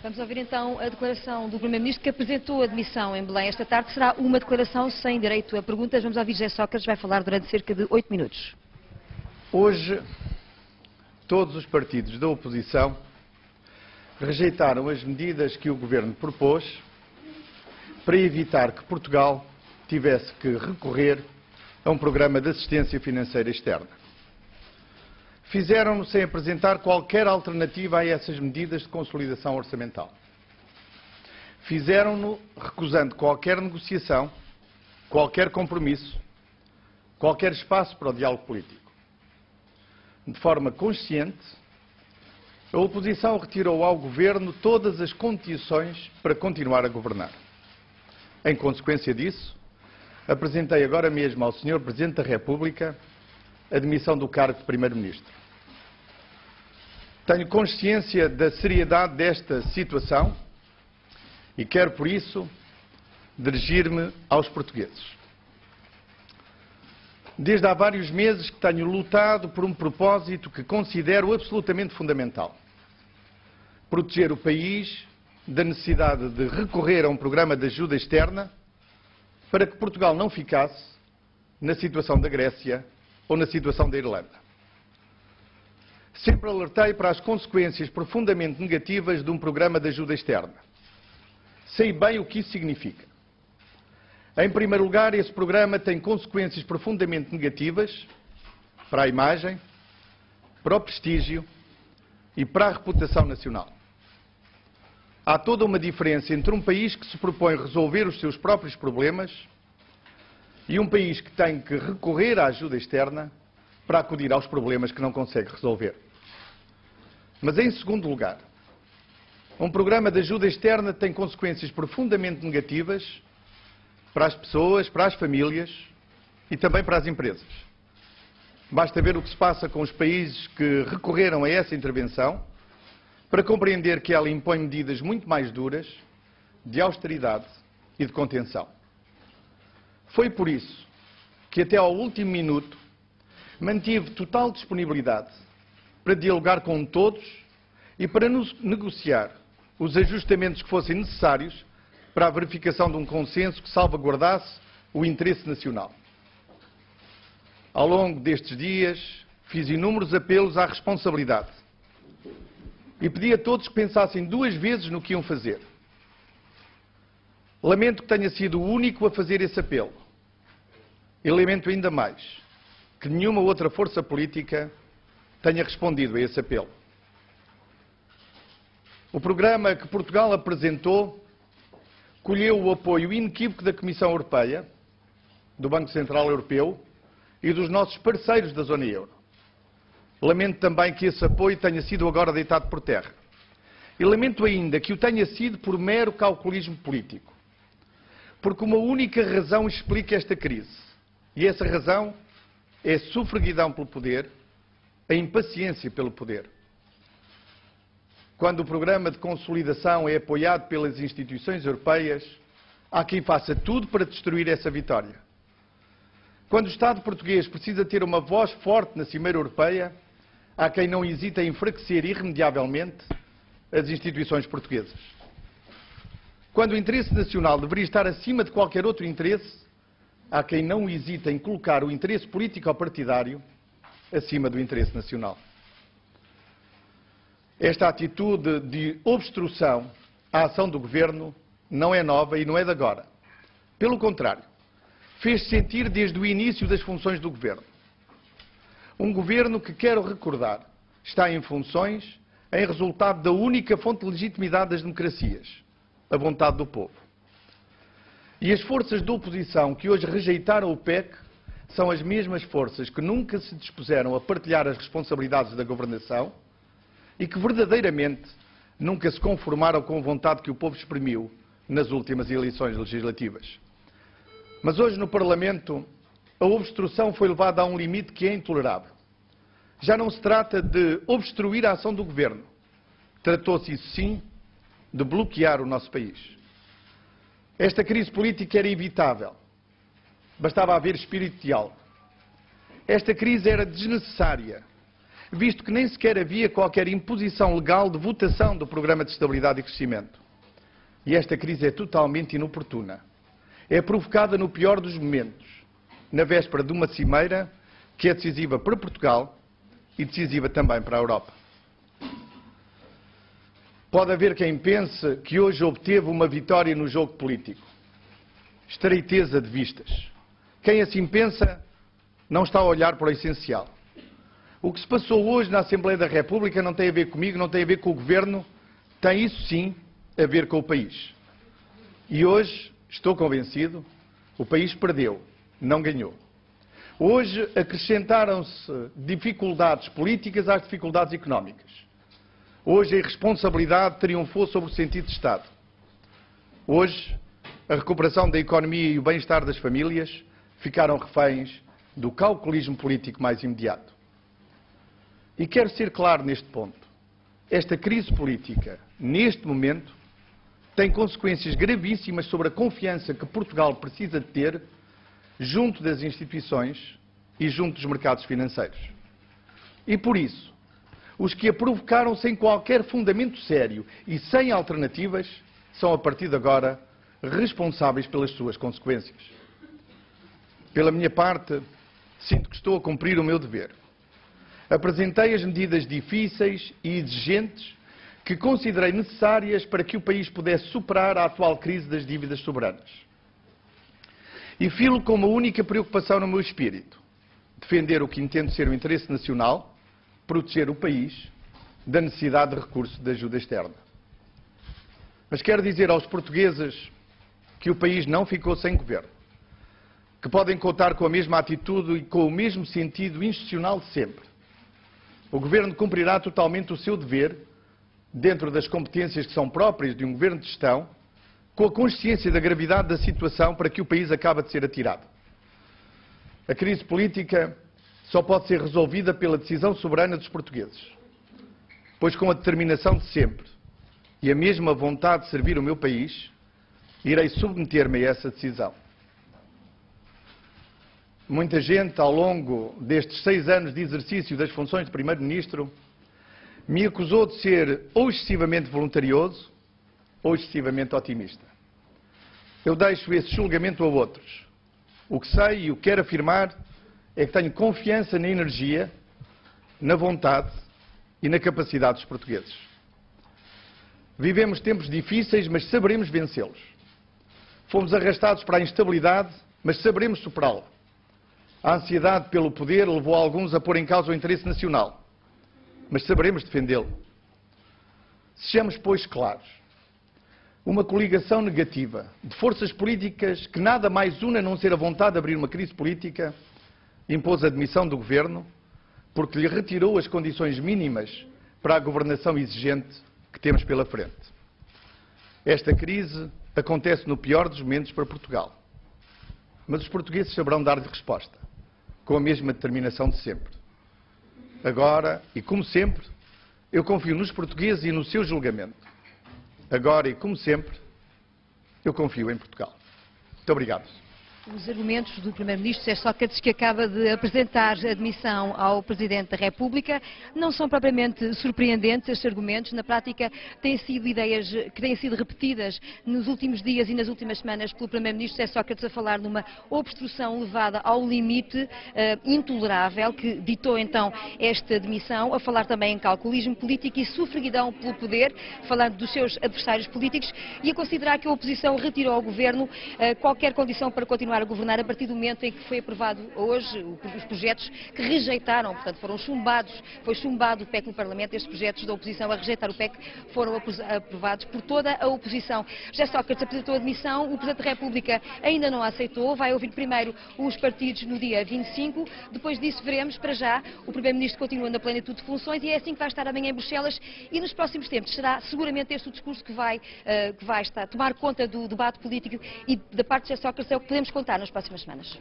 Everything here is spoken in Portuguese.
Vamos ouvir então a declaração do Primeiro-Ministro que apresentou a demissão em Belém esta tarde. Será uma declaração sem direito a perguntas. Vamos ouvir José Sócrates, vai falar durante cerca de 8 minutos. Hoje, todos os partidos da oposição rejeitaram as medidas que o Governo propôs para evitar que Portugal tivesse que recorrer a um programa de assistência financeira externa. Fizeram-no sem apresentar qualquer alternativa a essas medidas de consolidação orçamental. Fizeram-no recusando qualquer negociação, qualquer compromisso, qualquer espaço para o diálogo político. De forma consciente, a oposição retirou ao Governo todas as condições para continuar a governar. Em consequência disso, apresentei agora mesmo ao Sr. Presidente da República a demissão do cargo de Primeiro-Ministro. Tenho consciência da seriedade desta situação e quero, por isso, dirigir-me aos portugueses. Desde há vários meses que tenho lutado por um propósito que considero absolutamente fundamental: proteger o país da necessidade de recorrer a um programa de ajuda externa para que Portugal não ficasse na situação da Grécia ou na situação da Irlanda. Sempre alertei para as consequências profundamente negativas de um programa de ajuda externa. Sei bem o que isso significa. Em primeiro lugar, esse programa tem consequências profundamente negativas para a imagem, para o prestígio e para a reputação nacional. Há toda uma diferença entre um país que se propõe resolver os seus próprios problemas e um país que tem que recorrer à ajuda externa para acudir aos problemas que não consegue resolver. Mas, em segundo lugar, um programa de ajuda externa tem consequências profundamente negativas para as pessoas, para as famílias e também para as empresas. Basta ver o que se passa com os países que recorreram a essa intervenção para compreender que ela impõe medidas muito mais duras de austeridade e de contenção. Foi por isso que até ao último minuto mantive total disponibilidade para dialogar com todos e para negociar os ajustamentos que fossem necessários para a verificação de um consenso que salvaguardasse o interesse nacional. Ao longo destes dias, fiz inúmeros apelos à responsabilidade e pedi a todos que pensassem duas vezes no que iam fazer. Lamento que tenha sido o único a fazer esse apelo. E lamento ainda mais que nenhuma outra força política tenha respondido a esse apelo. O programa que Portugal apresentou colheu o apoio inequívoco da Comissão Europeia, do Banco Central Europeu e dos nossos parceiros da zona euro. Lamento também que esse apoio tenha sido agora deitado por terra. E lamento ainda que o tenha sido por mero calculismo político. Porque uma única razão explica esta crise. E essa razão é a sufraguidão pelo poder, a impaciência pelo poder. Quando o programa de consolidação é apoiado pelas instituições europeias, há quem faça tudo para destruir essa vitória. Quando o Estado português precisa ter uma voz forte na Cimeira Europeia, há quem não hesita em enfraquecer irremediavelmente as instituições portuguesas. Quando o interesse nacional deveria estar acima de qualquer outro interesse, há quem não hesita em colocar o interesse político ou partidário acima do interesse nacional. Esta atitude de obstrução à ação do Governo não é nova e não é de agora. Pelo contrário, fez-se sentir desde o início das funções do Governo. Um Governo que, quero recordar, está em funções em resultado da única fonte de legitimidade das democracias, a vontade do povo. E as forças de oposição que hoje rejeitaram o PEC são as mesmas forças que nunca se dispuseram a partilhar as responsabilidades da governação e que verdadeiramente nunca se conformaram com a vontade que o povo exprimiu nas últimas eleições legislativas. Mas hoje no Parlamento a obstrução foi levada a um limite que é intolerável. Já não se trata de obstruir a ação do Governo. Tratou-se, isso sim, de bloquear o nosso país. Esta crise política era evitável. Bastava haver espírito de diálogo. Esta crise era desnecessária. visto que nem sequer havia qualquer imposição legal de votação do Programa de Estabilidade e Crescimento. E esta crise é totalmente inoportuna. É provocada no pior dos momentos, na véspera de uma cimeira que é decisiva para Portugal e decisiva também para a Europa. Pode haver quem pense que hoje obteve uma vitória no jogo político. Estreiteza de vistas. Quem assim pensa não está a olhar para o essencial. O que se passou hoje na Assembleia da República não tem a ver comigo, não tem a ver com o Governo, tem isso sim a ver com o país. E hoje, estou convencido, o país perdeu, não ganhou. Hoje acrescentaram-se dificuldades políticas às dificuldades económicas. Hoje a irresponsabilidade triunfou sobre o sentido de Estado. Hoje a recuperação da economia e o bem-estar das famílias ficaram reféns do calculismo político mais imediato. E quero ser claro neste ponto. Esta crise política, neste momento, tem consequências gravíssimas sobre a confiança que Portugal precisa de ter junto das instituições e junto dos mercados financeiros. E por isso, os que a provocaram sem qualquer fundamento sério e sem alternativas são, a partir de agora, responsáveis pelas suas consequências. Pela minha parte, sinto que estou a cumprir o meu dever. Apresentei as medidas difíceis e exigentes que considerei necessárias para que o país pudesse superar a atual crise das dívidas soberanas. E filo como a única preocupação no meu espírito: defender o que entendo ser o interesse nacional, proteger o país da necessidade de recurso de ajuda externa. Mas quero dizer aos portugueses que o país não ficou sem governo, que podem contar com a mesma atitude e com o mesmo sentido institucional de sempre. O Governo cumprirá totalmente o seu dever, dentro das competências que são próprias de um Governo de gestão, com a consciência da gravidade da situação para que o país acabe de ser atirado. A crise política só pode ser resolvida pela decisão soberana dos portugueses, pois com a determinação de sempre e a mesma vontade de servir o meu país, irei submeter-me a essa decisão. Muita gente, ao longo destes 6 anos de exercício das funções de Primeiro-Ministro, me acusou de ser ou excessivamente voluntarioso ou excessivamente otimista. Eu deixo esse julgamento a outros. O que sei e o que quero afirmar é que tenho confiança na energia, na vontade e na capacidade dos portugueses. Vivemos tempos difíceis, mas saberemos vencê-los. Fomos arrastados para a instabilidade, mas saberemos superá-la. A ansiedade pelo poder levou alguns a pôr em causa o interesse nacional, mas saberemos defendê-lo. Sejamos, pois, claros. Uma coligação negativa de forças políticas que nada mais une a não ser a vontade de abrir uma crise política impôs a admissão do Governo porque lhe retirou as condições mínimas para a governação exigente que temos pela frente. Esta crise acontece no pior dos momentos para Portugal, mas os portugueses saberão dar-lhe resposta, com a mesma determinação de sempre. Agora, e como sempre, eu confio nos portugueses e no seu julgamento. Agora, e como sempre, eu confio em Portugal. Muito obrigado. Os argumentos do Primeiro-Ministro José Sócrates, que acaba de apresentar a admissão ao Presidente da República, não são propriamente surpreendentes. Estes argumentos, na prática, têm sido ideias que têm sido repetidas nos últimos dias e nas últimas semanas pelo Primeiro-Ministro José Sócrates, a falar numa obstrução levada ao limite intolerável, que ditou então esta admissão, a falar também em calculismo político e sufraguidão pelo poder, falando dos seus adversários políticos e a considerar que a oposição retirou ao Governo qualquer condição para continuar a governar a partir do momento em que foi aprovado hoje os projetos que rejeitaram, portanto foram chumbados, foi chumbado o PEC no Parlamento. Estes projetos da oposição a rejeitar o PEC foram aprovados por toda a oposição. José Sócrates apresentou a admissão, o Presidente da República ainda não a aceitou, vai ouvir primeiro os partidos no dia 25, depois disso veremos. Para já o Primeiro-Ministro continua na plenitude de funções e é assim que vai estar amanhã em Bruxelas e nos próximos tempos será seguramente este o discurso que vai tomar conta do debate político e da parte de José Sócrates é o que podemos contar nas próximas semanas.